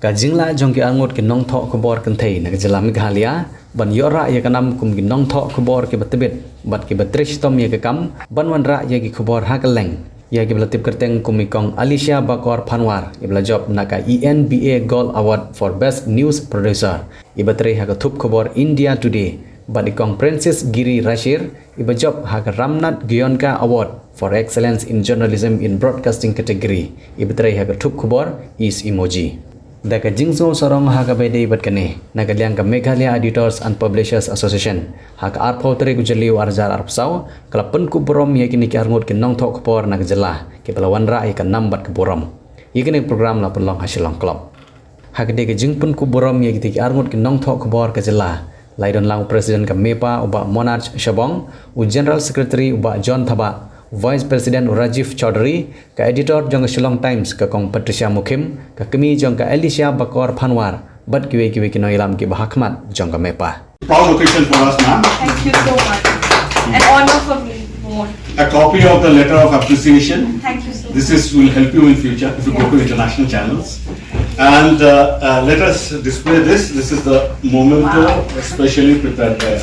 ka Jylla jong ki Ngut ki Nongthoh Khubor kan thei na Jylla Meghalaya ban yora ya kanam kum ki Nongthoh Khubor ki batbit bat ki batrish tom ya kam ban Wanrah ya ki Khubor hakaleng ya ki belatip kerteng kumikong Alicia Bakor Panwar ibla job naka ENBA Gold Award for Best News Producer ibatre ha ka thup Khubor India Today but ikong Princess Giri Rashir iba job ha ka Ramnath Gionka Award for Excellence in Journalism in Broadcasting category ibatre ha ka thup Khubor is emoji Daka jingso sorong ha ka bede ibat kane nagaliang ka Meghalaya Editors and Publishers Association ha ka arpau tere gujaliu arjar arpsau kala Pynkup Burom ya kini ki Ngut ki Nongthoh Khubor na Jylla ki pala Wanrah ya ka nambat ki Burom ikini program la pelong ha Shillong club ha ka de ka jing Pynkup Burom ya ki Ngut ki Nongthoh Khubor ka Jylla laidon lang President ka Mepa uba Monarch Shabong u General Secretary uba John Thaba Vice President Rajiv Chaudhary, ka Editor jong Shillong Times ka kong Patricia Mukim, ka kami jong ka Alicia Bakor Panwar, bat kiwe kino ilam ki bahakmat jong ka Mepa. Proud occasion for us, ma'am. Thank you so much. An honor for me. More. A copy of the letter of appreciation. Thank you so much. This will help you in future if you go to international channels. And let us display this. This is the memento specially prepared by us.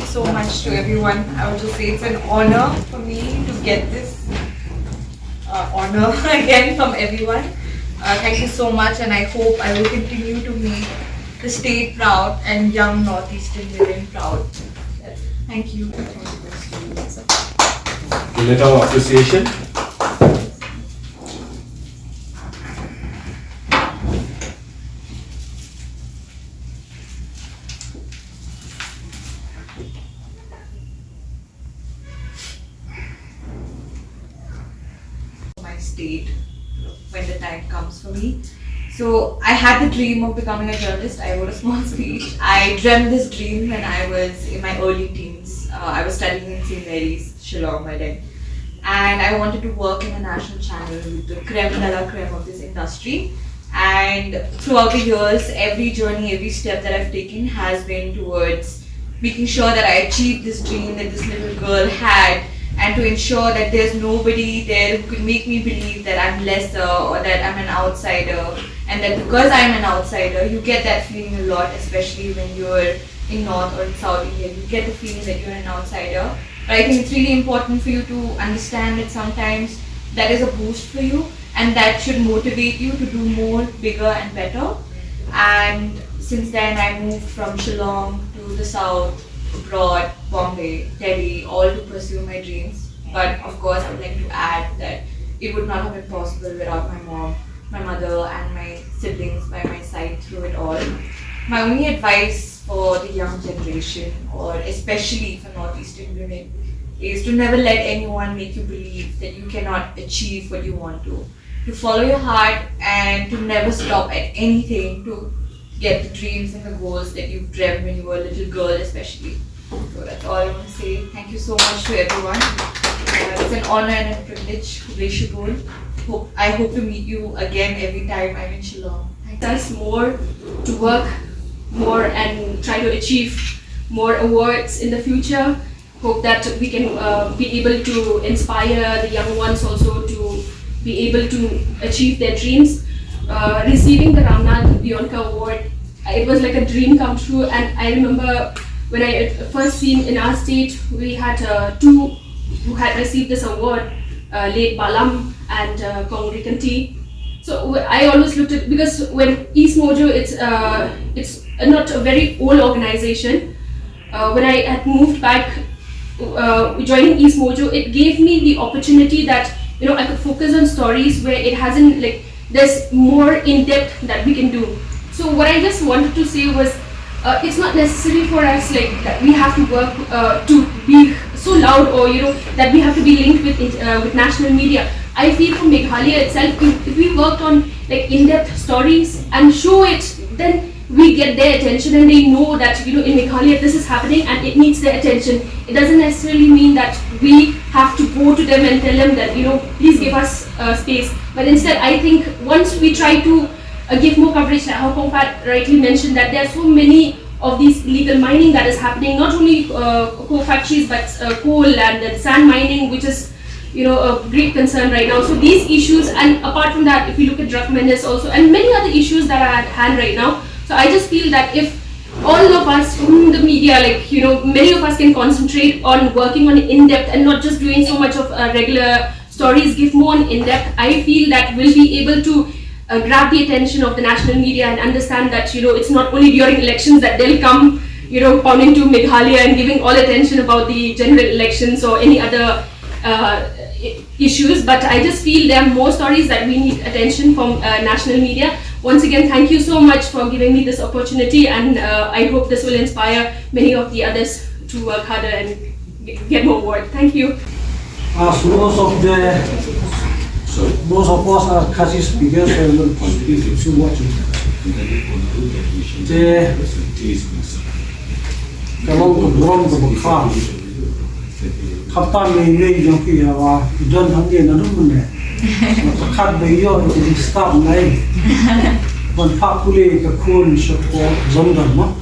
So much to everyone. I would just say it's an honor for me to get this honor again from everyone. Thank you so much, and I hope I will continue to make the state proud and young Northeastern women proud. Thank you. The letter of appreciation. State when the time comes for me. So I had the dream of becoming a journalist. I wrote a small speech. I dreamt this dream when I was in my early teens. I was studying in St. Mary's, Shillong by then. And I wanted to work in a national channel with the creme de la creme of this industry. And throughout the years, every journey, every step that I've taken has been towards making sure that I achieved this dream that this little girl had, and to ensure that there's nobody there who could make me believe that I'm lesser or that I'm an outsider, and that because I'm an outsider, you get that feeling a lot, especially when you're in North or in South India, you get the feeling that you're an outsider. But I think it's really important for you to understand that sometimes that is a boost for you, and that should motivate you to do more, bigger and better. And since then I moved from Shillong to the South, abroad, Bombay, Delhi, all to pursue my dreams. But of course, I would like to add that it would not have been possible without my mom, my mother and my siblings by my side through it all. My only advice for the young generation, or especially for Northeastern women, is to never let anyone make you believe that you cannot achieve what you want to. To follow your heart and to never stop at anything to get the dreams and the goals that you dreamt when you were a little girl especially. So that's all I want to say. Thank you so much to everyone. It's an honor and a privilege. Khubor. I hope to meet you again every time I'm in Shillong. Us more to work more and try to achieve more awards in the future. Hope that we can be able to inspire the young ones also to be able to achieve their dreams. Receiving the Ramnath Gionka Award, it was like a dream come true, and I remember when I first seen in our state, we had two who had received this award, late Balam and Kongrikanti. So I always looked at, because when East Mojo, it's not a very old organization. When I had moved back, joining East Mojo, it gave me the opportunity that I could focus on stories where it hasn't there's more in depth that we can do. So what I just wanted to say was, it's not necessary for us that we have to work to be so loud, or that we have to be linked with national media. I feel for Meghalaya itself, if we worked on in-depth stories and show it, then we get their attention and they know that in Meghalaya this is happening and it needs their attention. It doesn't necessarily mean that we have to go to them and tell them that please give us space. But instead, I think once we try to give more coverage, like how Pongpat rightly mentioned, that there are so many of these illegal mining that is happening, not only coal factories but coal and sand mining, which is a great concern right now. So these issues, and apart from that, if we look at drug menace also, and many other issues that are at hand right now. So I just feel that if all of us from the media, many of us can concentrate on working on in-depth and not just doing so much of regular stories, give more on in-depth, I feel that we'll be able to grab the attention of the national media and understand that, it's not only during elections that they'll come, pounding to Meghalaya and giving all attention about the general elections or any other issues, but I just feel there are more stories that we need attention from national media. Once again, thank you so much for giving me this opportunity, and I hope this will inspire many of the others to work harder and get more work. Thank you. As most of us are Khazi speakers, I will speak to what the Burom Khubor Kaptan may young people don't have the number. Cut the yacht in the start line. One populate a cool shop for Zonderma.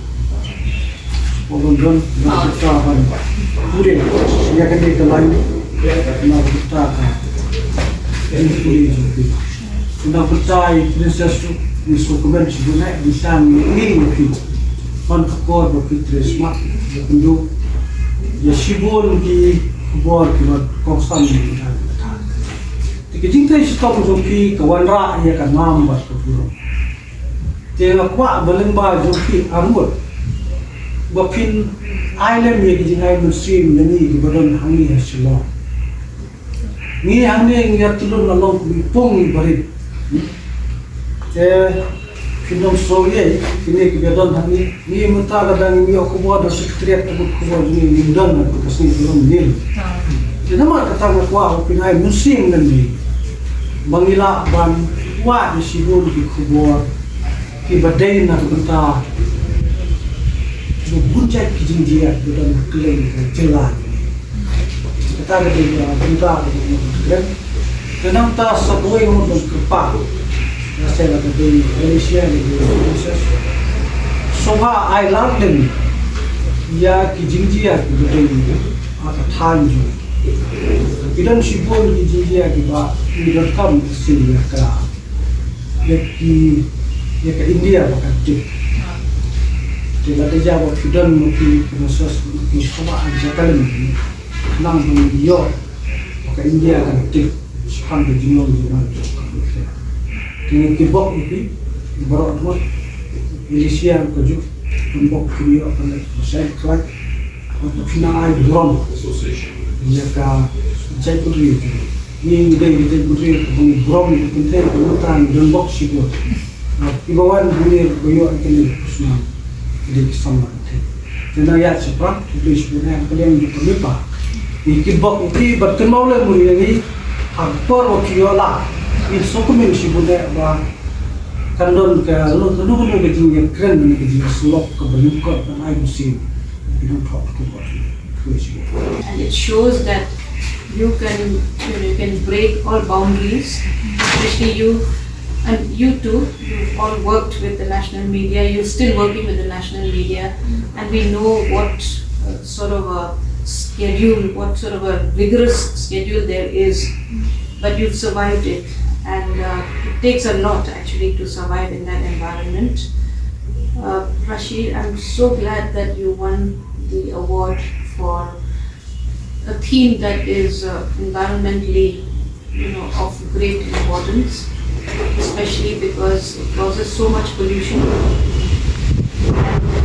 Or don't put it. You can take the line. Now the Taka. Now the Thai princess is recommended to do that. We stand in people. One Khubor of Pitris Mat. You can do. Yashibon ki Khubor ki Kosan. Kita stop joki ke Wanrah ia kan mambat ke Burom. Dia kuat belengba joki ambut. Bapin island ye kijingai muslim nani ki badan hangi Shillong. Ni hangi ngiat tulun lalong pung barit. Dia Shillong soye kini ki badan hangi ni muta kadang ni Khubor da sekretariat Khubor ni mudan ke kasni belum nil. Dia nama kata kuat bapin ai muslim nani. Mangila ban wa di sibul ki Khubor ki badai na bynta bunjai ki jinjia dan klaim Jylla kata dia bynta kan kenang ta saboi mo dan kepak saya kata dia Malaysia ni soha ai latin ya ki jinjia ki badai ata thanju idan sibul ki jinjia ki ba tidak kam sini ke India bahkan tidak ada jawab sudah mungkin proses mungkin semua ada kali nang beliau ke India kan tik sekarang di Jylla dengan kibok itu baru dua Malaysia kerja kibok beliau akan saya kelak untuk final Burom dia ka saya pergi ni dia pergi Burom itu penting untuk dan box itu. Ibawan bunyi boyo akan semua di sama. Jadi ya cepat tulis bunyi kalian di Mepa. Ikibok itu bertemu oleh murid ini hakor wakiola. Ini dokumen si bunyi bah kandon ke lu ke jinjang keren ke jinjang sulok ke Pynkup dan air musim itu top tu. And it shows that you can break all boundaries, especially you. And you too, you've all worked with the national media, you're still working with the national media, and we know what sort of a schedule, what sort of a vigorous schedule there is, but you've survived it, and it takes a lot actually to survive in that environment. Rashid, I'm so glad that you won the award for a theme that is environmentally, of great importance, especially because it causes so much pollution.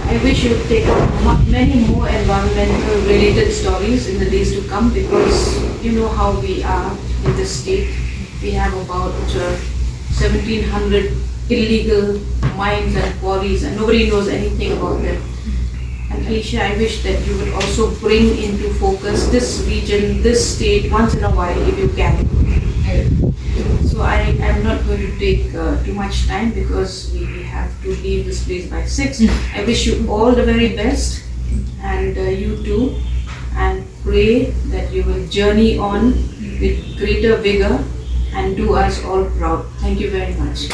I wish you would take up many more environmental related stories in the days to come, because you know how we are in this state. We have about 1700 illegal mines and quarries, and nobody knows anything about them. And Alicia, I wish that you would also bring into focus this region, this state once in a while if you can. So I'm not going to take too much time because we have to leave this place by 6. I wish you all the very best, and you too, and pray that you will journey on with greater vigor and do us all proud. Thank you very much.